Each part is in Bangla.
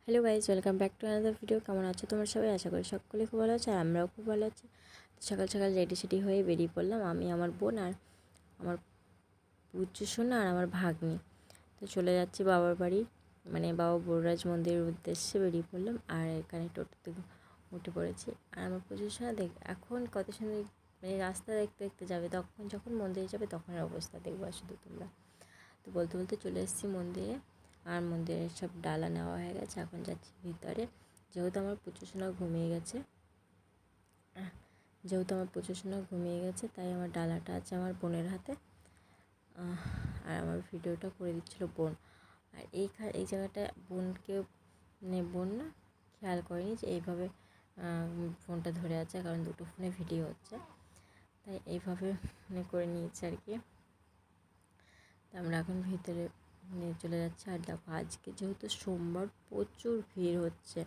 Hello guys, welcome back to another video. কেমন আছো তোমরা সবাই? আশা করি সকলেই খুব ভালো আছে আর আমরাও খুব ভালো আছি। সকাল সকাল রেডি সেডি হয়ে বেরিয়ে পড়লাম, আমি, আমার বোন আর আমার পুচু সোনা আর আমার ভাগ্নি। তো চলে যাচ্ছি বাবার বাড়ি, মানে বাবা বড়রাজ মন্দিরের উদ্দেশ্যে বেরিয়ে পড়লাম। আর এখানে টোটোতে উঠে পড়েছি। আর আমার পুচু সোনা এখন কত সুন্দর, মানে রাস্তা দেখতে দেখতে যাবে, যখন মন্দিরে যাবে তখনের অবস্থা দেখবো শুধু তোমরা। তো বলতে বলতে চলে এসেছি মন্দিরে। আর মন্দিরের সব ডালা নেওয়া হয়ে গেছে, এখন যাচ্ছি ভিতরে। যেহেতু আমার পুচু সোনা ঘুমিয়ে গেছে তাই আমার ডালাটা আছে আমার বোনের হাতে। আর আমার ভিডিওটা করে দিচ্ছিল বোন। আর এই জায়গাটা বোনকে, মানে বোন না খেয়াল করেনি যে এইভাবে ফোনটা ধরে আছে, কারণ দুটো ফোনে ভিডিও হচ্ছে, তাই এইভাবে করে নিয়েছে আর কি। আমরা এখন ভিতরে নিয়ে চলে যাচ্ছি। আর দেখো, আজকে যেহেতু সোমবার প্রচুর ভিড় হচ্ছে।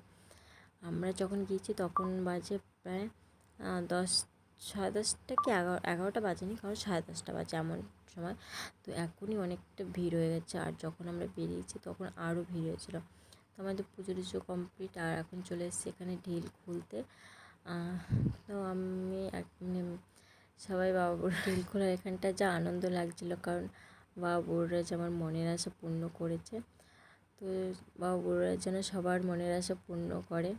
আমরা যখন গিয়েছি তখন বাজে প্রায় 10, 10:30 কি 11টা বাজেনি, কারণ 10:30 বাজে এমন সময়। তো এখনই অনেকটা ভিড় হয়ে গেছে। আর যখন আমরা বেরিয়েছি তখন আরও ভিড় হয়েছিল। তো আমাদের পুজো টুজো কমপ্লিট, আর এখন চলে এসেছি এখানে ঢিল খুলতে। তো আমি সবাই বাবা ঢিল খোলার এখানটা যা আনন্দ লাগছিল, কারণ বাবা বড়রাজ আমার মনের আশা পূর্ণ করেছে। তো বাবা বড়রাজ যেন সবার মনের আশা পূর্ণ করে।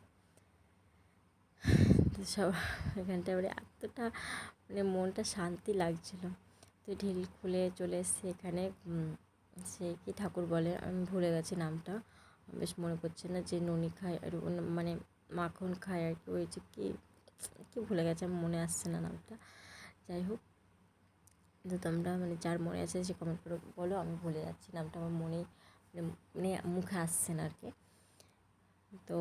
তো সব এখানটা এবারে এতটা মনটা শান্তি লাগছিল। তো ঢিল খুলে চলে এসেছি এখানে। সে কি ঠাকুর বলে, আমি ভুলে গেছি নামটা, বেশ মনে পড়ছে না। যে ননি খায় আর মানে মাখন খায় আর কি, ওই যে কি ভুলে গেছে, আমার মনে আসছে না নামটা। যাই হোক, তো তোমরা যার মনে আছে সে কমেন্ট করে বলো, আমি ভুলে যাচ্ছি নামটা, আমার মনেই মুখে আসছে না আর কি। তো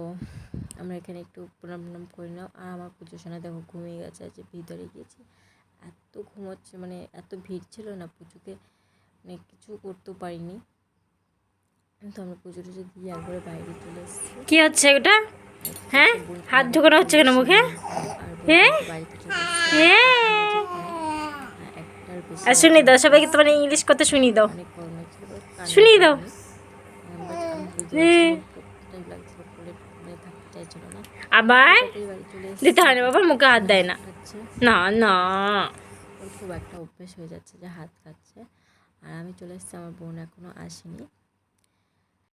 আমরা এখানে একটু প্রণাম করে নাও। আর আমার পুজো সোনা দেখো ঘুমিয়ে গেছে, যে ভিতরে গিয়েছি এত ঘুমোচ্ছে, এত ভিড় ছিল না, পুজোকে কিছু করতেও পারিনি। তো আমরা পুজো টুজো দিয়ে একবারে বাইরে চলে এসেছি। কি হচ্ছে ওটা? হ্যাঁ, হাত ঢোকানো হচ্ছে কেন মুখে? আর শুনি দাও সবাইকে, তোমার ইংলিশ কথা শুনি দাও, শুনি দাও। আবার দিতে হয় না বাবা, মুখে হাত দেয় না। না না, ওর খুব একটা অভ্যেস হয়ে যাচ্ছে যে হাত কাটছে। আর আমি চলে এসেছি, আমার বোন এখনও আসেনি।